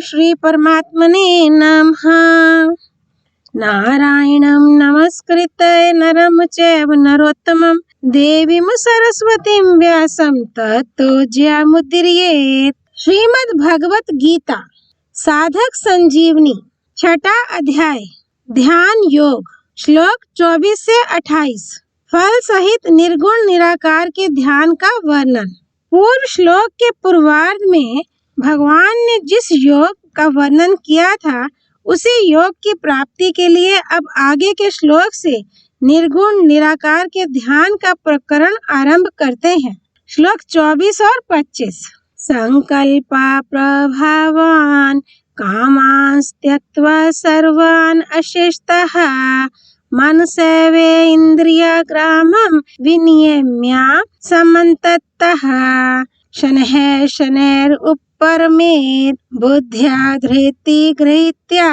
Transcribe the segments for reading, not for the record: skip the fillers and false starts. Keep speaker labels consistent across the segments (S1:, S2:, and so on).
S1: श्री परमात्मने नमः। नारायणं नमस्कृत्य नरं चैव नरोत्तमं देवीं सरस्वतीं व्यासं ततो जयमुदीरयेत्। श्रीमद् भगवत गीता साधक संजीवनी छठा अध्याय ध्यान योग श्लोक 24 से 28 फल सहित निर्गुण निराकार के ध्यान का वर्णन। पूर्व श्लोक के पूर्वार्ध में भगवान ने जिस योग का वर्णन किया था उसी योग की प्राप्ति के लिए अब आगे के श्लोक से निर्गुण निराकार के ध्यान का प्रकरण आरंभ करते हैं। श्लोक 24 और 25 संकल्पा प्रभावान कामांस त्यक्त्वा सर्वान् अशेषतः मनसेवे इंद्रियग्रामं विनियम्य समन्ततः शनैः शनैः उपरमेत् बुद्ध्या धृति गृहीत्या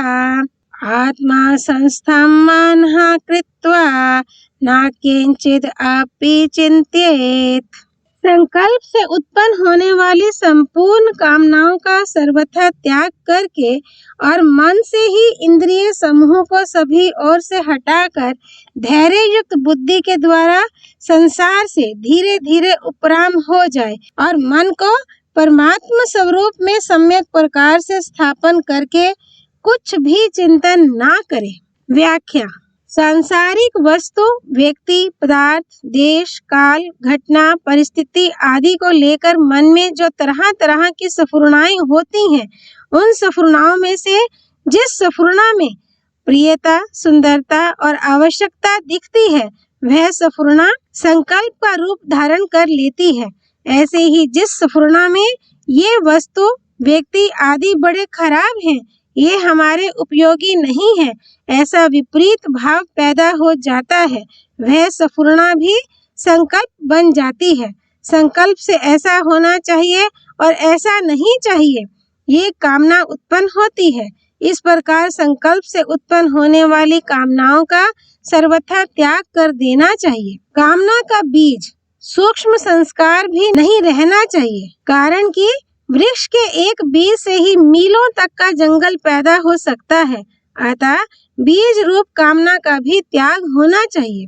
S1: आत्मा संस्थं मनः कृत्वा न किंचित् अपि चिन्तयेत्। संकल्प से उत्पन्न होने वाली संपूर्ण कामनाओं का सर्वथा त्याग करके और मन से ही इंद्रिय समूहों को सभी ओर से हटाकर धैर्य युक्त बुद्धि के द्वारा संसार से धीरे धीरे उपराम हो जाए और मन को परमात्मा स्वरूप में सम्यक प्रकार से स्थापन करके कुछ भी चिंतन ना करे। व्याख्या सांसारिक वस्तु, व्यक्ति, पदार्थ, देश, काल, घटना, परिस्थिति आदि को लेकर मन में जो तरह तरह की स्फुरणाएं होती हैं, उन स्फुरणाओं में से जिस स्फुरणा में प्रियता, सुंदरता और आवश्यकता दिखती है वह स्फुरणा संकल्प का रूप धारण कर लेती है। ऐसे ही जिस स्फुरणा में ये वस्तु, व्यक्ति आदि बड़े खराब हैं, ये हमारे उपयोगी नहीं है, ऐसा विपरीत भाव पैदा हो जाता है, वह स्फुरणा भी संकल्प बन जाती है। संकल्प से ऐसा होना चाहिए और ऐसा नहीं चाहिए, ये कामना उत्पन्न होती है। इस प्रकार संकल्प से उत्पन्न होने वाली कामनाओं का सर्वथा त्याग कर देना चाहिए। कामना का बीज सूक्ष्म संस्कार भी नहीं रहना चाहिए, कारण कि वृक्ष के एक बीज से ही मीलों तक का जंगल पैदा हो सकता है। अतः बीज रूप कामना का भी त्याग होना चाहिए।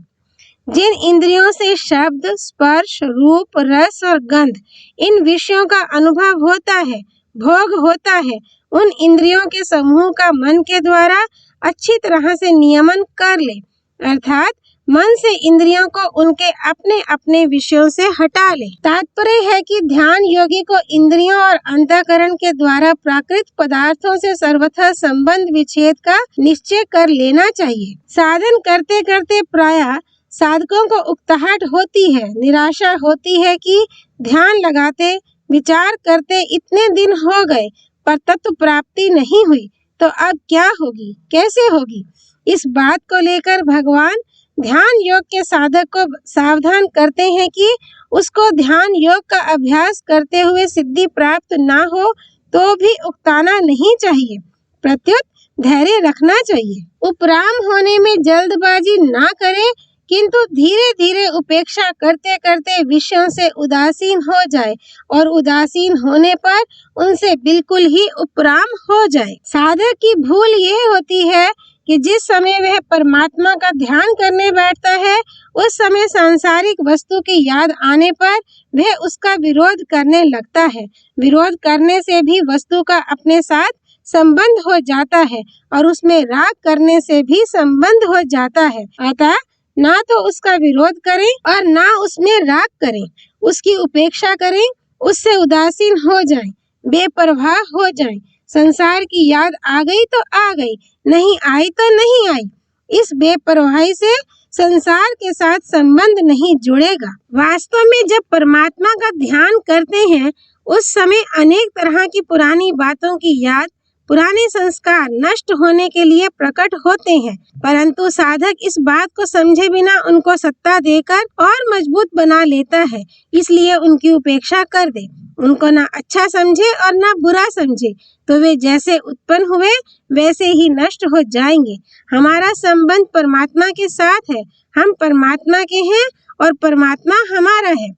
S1: जिन इंद्रियों से शब्द, स्पर्श, रूप, रस और गंध इन विषयों का अनुभव होता है, भोग होता है, उन इंद्रियों के समूह का मन के द्वारा अच्छी तरह से नियमन कर ले, अर्थात मन से इंद्रियों को उनके अपने अपने विषयों से हटा ले। तात्पर्य है कि ध्यान योगी को इंद्रियों और अंतःकरण के द्वारा प्राकृत पदार्थों से सर्वथा संबंध विच्छेद का निश्चय कर लेना चाहिए। साधन करते करते प्रायः साधकों को उकताहट होती है, निराशा होती है कि ध्यान लगाते, विचार करते इतने दिन हो गए पर तत्व प्राप्ति नहीं हुई, तो अब क्या होगी, कैसे होगी। इस बात को लेकर भगवान ध्यान योग के साधक को सावधान करते हैं कि उसको ध्यान योग का अभ्यास करते हुए सिद्धि प्राप्त ना हो तो भी उकताना नहीं चाहिए, प्रत्युत धैर्य रखना चाहिए। उपराम होने में जल्दबाजी ना करे, किंतु धीरे धीरे उपेक्षा करते करते विषयों से उदासीन हो जाए और उदासीन होने पर उनसे बिल्कुल ही उपराम हो जाए। साधक की भूल ये होती है कि जिस समय वह परमात्मा का ध्यान करने बैठता है उस समय सांसारिक वस्तु की याद आने पर वह उसका विरोध करने लगता है। विरोध करने से भी वस्तु का अपने साथ संबंध हो जाता है और उसमें राग करने से भी संबंध हो जाता है। अतः ना तो उसका विरोध करें और ना उसमें राग करें, उसकी उपेक्षा करें, उससे उदासीन हो जाएं, बेपरवाह हो जाएं। संसार की याद आ गई तो आ गई, नहीं आई तो नहीं आई। इस बेपरवाही से संसार के साथ संबंध नहीं जुड़ेगा। वास्तव में जब परमात्मा का ध्यान करते हैं उस समय अनेक तरह की पुरानी बातों की याद, पुराने संस्कार नष्ट होने के लिए प्रकट होते हैं, परंतु साधक इस बात को समझे बिना उनको सत्ता देकर और मजबूत बना लेता है, इसलिए उनकी उपेक्षा कर दे। उनको ना अच्छा समझे और ना बुरा समझे, तो वे जैसे उत्पन्न हुए वैसे ही नष्ट हो जाएंगे। हमारा संबंध परमात्मा के साथ है, हम परमात्मा के हैं और परमात्मा हमारा है।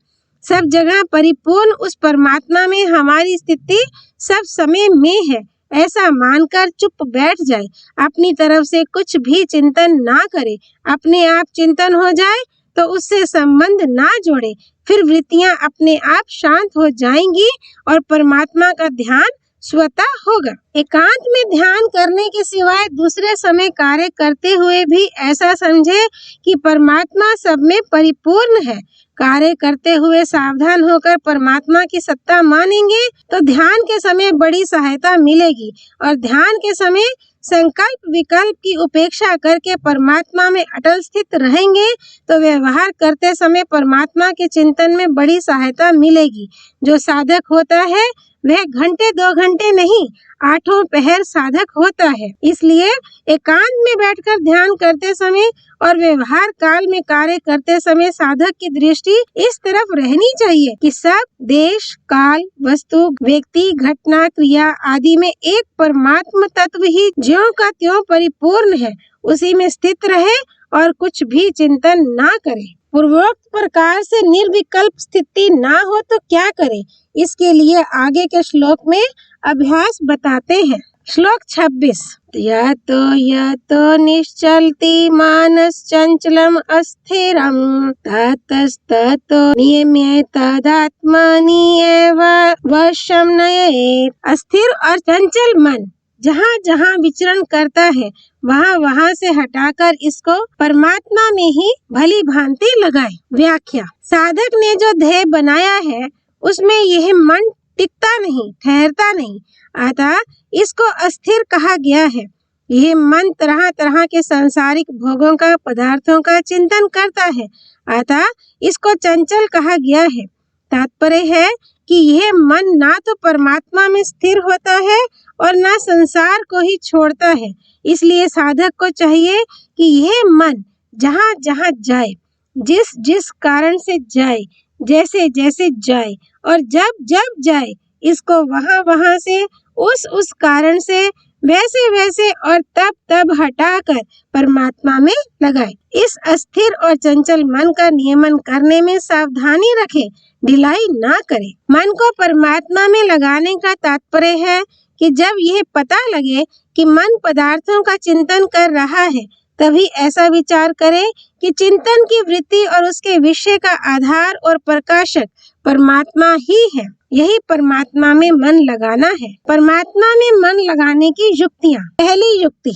S1: सब जगह परिपूर्ण उस परमात्मा में हमारी स्थिति सब समय में है, ऐसा मानकर चुप बैठ जाए, अपनी तरफ से कुछ भी चिंतन ना करे, अपने आप चिंतन हो जाए तो उससे संबंध ना जोड़े, फिर वृत्तियां अपने आप शांत हो जाएंगी और परमात्मा का ध्यान स्वतः होगा। एकांत में ध्यान करने के सिवाय दूसरे समय कार्य करते हुए भी ऐसा समझे कि परमात्मा सब में परिपूर्ण है। कार्य करते हुए सावधान होकर परमात्मा की सत्ता मानेंगे तो ध्यान के समय बड़ी सहायता मिलेगी और ध्यान के समय संकल्प विकल्प की उपेक्षा करके परमात्मा में अटल स्थित रहेंगे तो व्यवहार करते समय परमात्मा के चिंतन में बड़ी सहायता मिलेगी। जो साधक होता है वह घंटे 2 घंटे नहीं, 8 पहर साधक होता है। इसलिए एकांत में बैठकर ध्यान करते समय और व्यवहार काल में कार्य करते समय साधक की दृष्टि इस तरफ रहनी चाहिए कि सब देश, काल, वस्तु, व्यक्ति, घटना, क्रिया आदि में एक परमात्म तत्व ही ज्यों का त्यों परिपूर्ण है, उसी में स्थित रहे और कुछ भी चिंतन ना करे। पूर्वोक्त प्रकार से निर्विकल्प स्थिति ना हो तो क्या करे, इसके लिए आगे के श्लोक में अभ्यास बताते हैं। श्लोक 26। यतो निश्चलति मानस चंचलम अस्थिरम ततस्ततो नियम्य तदात्मनि एव वशं नयेत्। अस्थिर और चंचल मन जहाँ जहाँ विचरण करता है वहाँ वहाँ से हटाकर इसको परमात्मा में ही भली भांति लगाए। व्याख्या। साधक ने जो ध्येय बनाया है उसमें यह मन टिकता नहीं, ठहरता नहीं, अतः इसको अस्थिर कहा गया है। यह मन तरह तरह के सांसारिक भोगों का, पदार्थों का चिंतन करता है, अतः इसको चंचल कहा गया है। तात्पर्य है कि यह मन ना तो परमात्मा में स्थिर होता है और ना संसार को ही छोड़ता है। इसलिए साधक को चाहिए कि यह मन जहाँ जहाँ जाए, जिस जिस कारण से जाए, जैसे जैसे जाए और जब जब जाए, इसको वहाँ वहाँ से, उस कारण से, वैसे वैसे और तब तब हटाकर परमात्मा में लगाए। इस अस्थिर और चंचल मन का नियमन करने में सावधानी रखे, ढिलाई ना करे। मन को परमात्मा में लगाने का तात्पर्य है कि जब यह पता लगे कि मन पदार्थों का चिंतन कर रहा है, तभी ऐसा विचार करे कि चिंतन की वृत्ति और उसके विषय का आधार और प्रकाशक परमात्मा ही है। यही परमात्मा में मन लगाना है। परमात्मा में मन लगाने की युक्तियाँ। पहली युक्ति,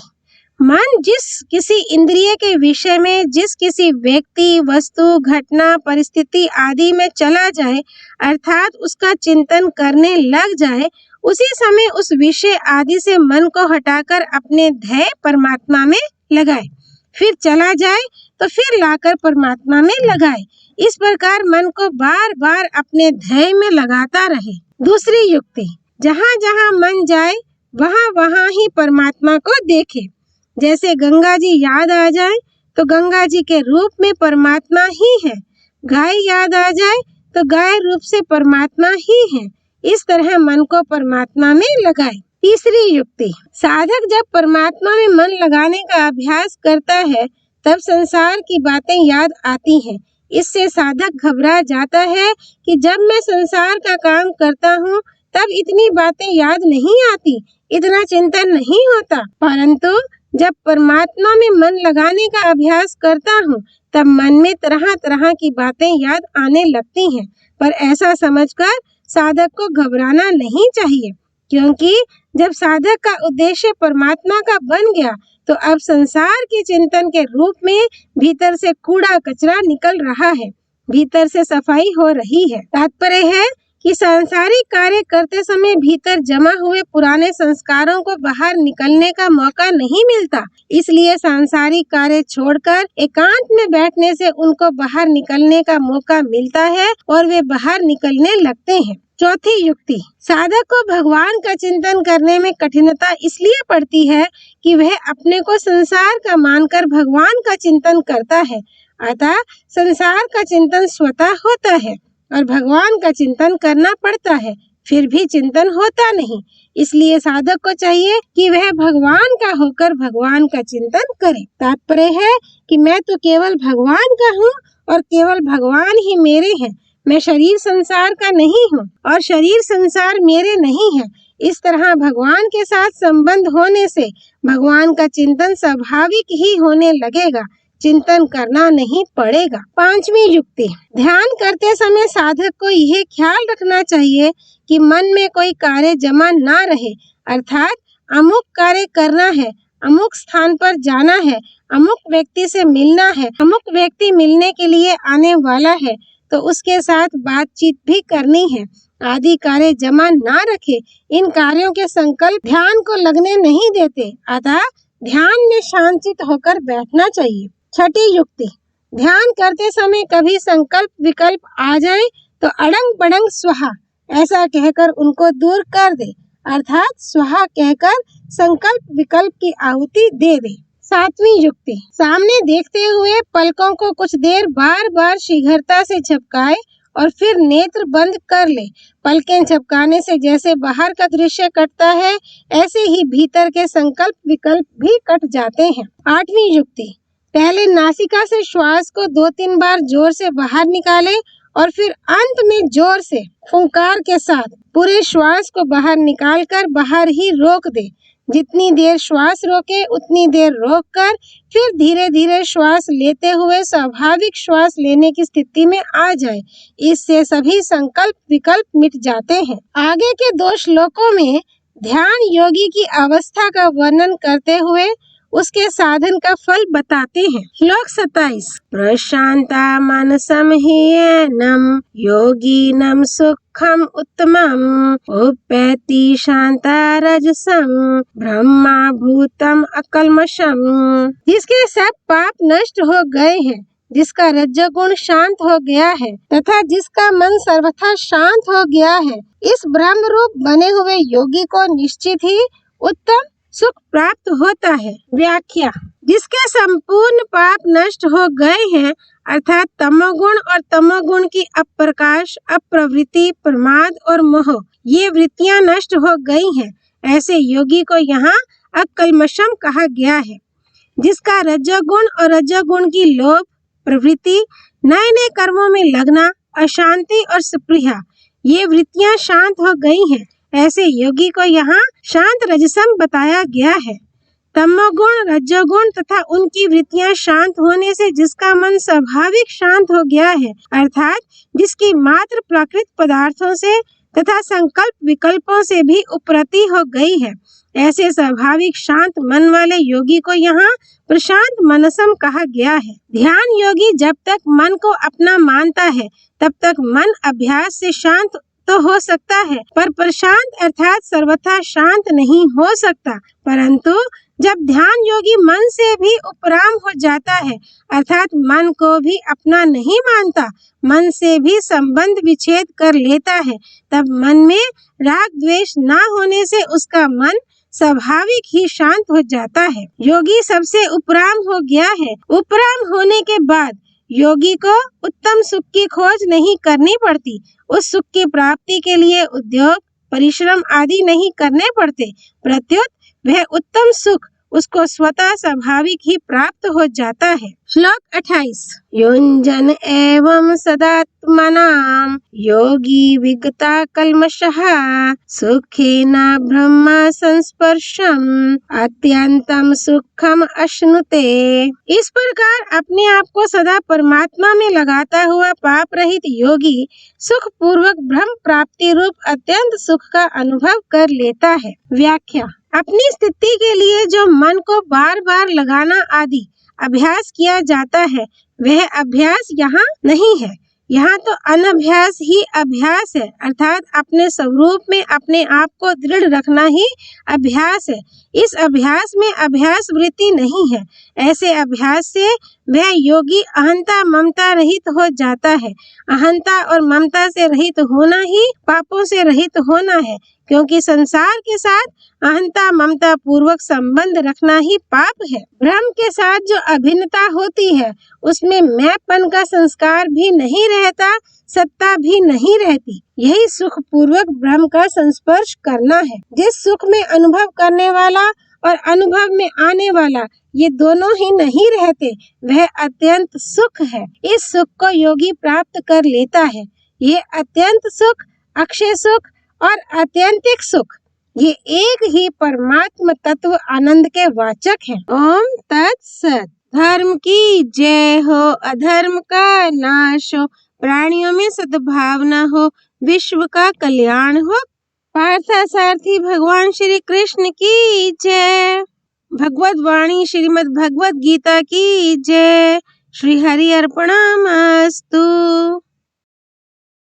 S1: मन जिस किसी इंद्रिय के विषय में, जिस किसी व्यक्ति, वस्तु, घटना, परिस्थिति आदि में चला जाए, अर्थात उसका चिंतन करने लग जाए, उसी समय उस विषय आदि से मन को हटाकर अपने ध्येय परमात्मा में लगाए। फिर चला जाए तो फिर लाकर परमात्मा में लगाए। इस प्रकार मन को बार बार अपने ध्येय में लगाता रहे। दूसरी युक्ति, जहाँ जहाँ मन जाए वहाँ वहाँ ही परमात्मा को देखे। जैसे गंगा जी याद आ जाए तो गंगा जी के रूप में परमात्मा ही है, गाय याद आ जाए तो गाय रूप से परमात्मा ही है। इस तरह मन को परमात्मा में लगाए। तीसरी युक्ति, साधक जब परमात्मा में मन लगाने का अभ्यास करता है तब संसार की बातें याद आती हैं। इससे साधक घबरा जाता है कि जब मैं संसार का काम करता हूँ तब इतनी बातें याद नहीं आती, इतना चिंतन नहीं होता, परंतु जब परमात्मा में मन लगाने का अभ्यास करता हूँ तब मन में तरह तरह की बातें याद आने लगती हैं। पर ऐसा समझकर साधक को घबराना नहीं चाहिए, क्योंकि जब साधक का उद्देश्य परमात्मा का बन गया तो अब संसार के चिंतन के रूप में भीतर से कूड़ा कचरा निकल रहा है, भीतर से सफाई हो रही है। तात्पर्य है कि सांसारिक कार्य करते समय भीतर जमा हुए पुराने संस्कारों को बाहर निकलने का मौका नहीं मिलता। इसलिए सांसारिक कार्य छोड़कर एकांत में बैठने से उनको बाहर निकलने का मौका मिलता है और वे बाहर निकलने लगते हैं। चौथी युक्ति, साधक को भगवान का चिंतन करने में कठिनता इसलिए पड़ती है कि वह अपने को संसार का मानकर भगवान का चिंतन करता है, अतः संसार का चिंतन स्वतः होता है और भगवान का चिंतन करना पड़ता है, फिर भी चिंतन होता नहीं। इसलिए साधक को चाहिए कि वह भगवान का होकर भगवान का चिंतन करे। तात्पर्य है कि मैं तो केवल भगवान का हूँ और केवल भगवान ही मेरे हैं। मैं शरीर संसार का नहीं हूँ और शरीर संसार मेरे नहीं है। इस तरह भगवान के साथ संबंध होने से भगवान का चिंतन स्वाभाविक ही होने लगेगा, चिंतन करना नहीं पड़ेगा। 5वीं युक्ति, ध्यान करते समय साधक को यह ख्याल रखना चाहिए कि मन में कोई कार्य जमा ना रहे, अर्थात अमुक कार्य करना है, अमुक स्थान पर जाना है, अमुक व्यक्ति से मिलना है, अमुक व्यक्ति मिलने के लिए आने वाला है तो उसके साथ बातचीत भी करनी है आदि कार्य जमा ना रखे। इन कार्यों के संकल्प ध्यान को लगने नहीं देते, अतः ध्यान में शांतचित्त होकर बैठना चाहिए। 6ठी युक्ति, ध्यान करते समय कभी संकल्प विकल्प आ जाए तो अड़ंग बड़ंग स्वाहा ऐसा कहकर उनको दूर कर दे, अर्थात स्वाहा कहकर संकल्प विकल्प की आहुति दे दे। 7वीं युक्ति, सामने देखते हुए पलकों को कुछ देर बार बार शीघ्रता से झपकाए और फिर नेत्र बंद कर ले। पलकें झपकाने से जैसे बाहर का दृश्य कटता है, ऐसे ही भीतर के संकल्प विकल्प भी कट जाते हैं। 8वीं युक्ति, पहले नासिका से श्वास को 2-3 बार जोर से बाहर निकाले और फिर अंत में जोर से फुंकार के साथ पूरे श्वास को बाहर निकालकर बाहर ही रोक दे। जितनी देर श्वास रोके उतनी देर रोककर फिर धीरे धीरे श्वास लेते हुए स्वाभाविक श्वास लेने की स्थिति में आ जाए। इससे सभी संकल्प विकल्प मिट जाते हैं। आगे के 2 श्लोकों में ध्यान योगी की अवस्था का वर्णन करते हुए उसके साधन का फल बताते हैं। श्लोक 27, प्रशांता मानसम हीनम योगिनम सुखम उत्तमम उपैति शांता रजसम ब्रह्मा भूतम अकल्मषम। जिसके सब पाप नष्ट हो गए हैं, जिसका रजोगुण शांत हो गया है तथा जिसका मन सर्वथा शांत हो गया है, इस ब्रह्म रूप बने हुए योगी को निश्चित ही उत्तम सुख प्राप्त होता है। व्याख्या, जिसके संपूर्ण पाप नष्ट हो गए हैं, अर्थात तमोगुण और तमोगुण की अप्रकाश, अप्रवृत्ति, प्रमाद और मोह, ये वृत्तियां नष्ट हो गई हैं, ऐसे योगी को यहाँ अकल्मषम कहा गया है। जिसका रजोगुण और रजोगुण की लोभ प्रवृत्ति, नए नए कर्मों में लगना, अशांति और स्पृहा, ये वृत्तियां शांत हो गई हैं, ऐसे योगी को यहाँ शांत रजसम बताया गया है। तमोगुण, रजोगुण तथा उनकी वृत्तियां शांत होने से जिसका मन स्वाभाविक शांत हो गया है, अर्थात जिसकी मात्र प्राकृत पदार्थों से तथा संकल्प विकल्पों से भी उपरति हो गई है, ऐसे स्वाभाविक शांत मन वाले योगी को यहाँ प्रशांत मनसम कहा गया है। ध्यान योगी जब तक मन को अपना मानता है तब तक मन अभ्यास से शांत तो हो सकता है, पर प्रशांत अर्थात सर्वथा शांत नहीं हो सकता। परंतु जब ध्यान योगी मन से भी उपराम हो जाता है, अर्थात मन को भी अपना नहीं मानता, मन से भी संबंध विच्छेद कर लेता है, तब मन में राग द्वेष ना होने से उसका मन स्वाभाविक ही शांत हो जाता है। योगी सबसे उपराम हो गया है। उपराम होने के बाद योगी को उत्तम सुख की खोज नहीं करनी पड़ती। उस सुख की प्राप्ति के लिए उद्योग, परिश्रम आदि नहीं करने पड़ते, प्रत्युत वह उत्तम सुख उसको स्वतः स्वाभाविक ही प्राप्त हो जाता है। श्लोक 28, युञ्जन एवं सदात्मनां योगी विगता कल्मषः सुखेन ब्रह्म संस्पर्शम अत्यंतम सुखम अश्नुते। इस प्रकार अपने आप को सदा परमात्मा में लगाता हुआ पाप रहित योगी सुख पूर्वक ब्रह्म प्राप्ति रूप अत्यंत सुख का अनुभव कर लेता है। व्याख्या, अपनी स्थिति के लिए जो मन को बार बार लगाना आदि अभ्यास किया जाता है, वह अभ्यास यहाँ नहीं है। यहाँ तो अनभ्यास ही अभ्यास है, अर्थात अपने स्वरूप में अपने आप को दृढ़ रखना ही अभ्यास है। इस अभ्यास में अभ्यास वृत्ति नहीं है। ऐसे अभ्यास से वह योगी अहंता ममता रहित हो जाता है। अहंता और ममता से रहित होना ही पापों से रहित होना है, क्योंकि संसार के साथ अहंता ममता पूर्वक संबंध रखना ही पाप है। ब्रह्म के साथ जो अभिन्नता होती है, उसमें मैंपन का संस्कार भी नहीं रहता, सत्ता भी नहीं रहती। यही सुख पूर्वक ब्रह्म का संस्पर्श करना है। जिस सुख में अनुभव करने वाला और अनुभव में आने वाला ये दोनों ही नहीं रहते, वह अत्यंत सुख है। इस सुख को योगी प्राप्त कर लेता है। ये अत्यंत सुख, अक्षय सुख और आत्यंतिक सुख, ये एक ही परमात्म तत्व आनंद के वाचक है। ओम तत्सत। धर्म की जय हो, अधर्म का नाश हो, प्राणियों में सद्भावना हो, विश्व का कल्याण हो। पार्थसारथी भगवान श्री कृष्ण की जय। भगवत वाणी श्रीमद् भगवत गीता की जय। श्री हरि अर्पणमस्तु।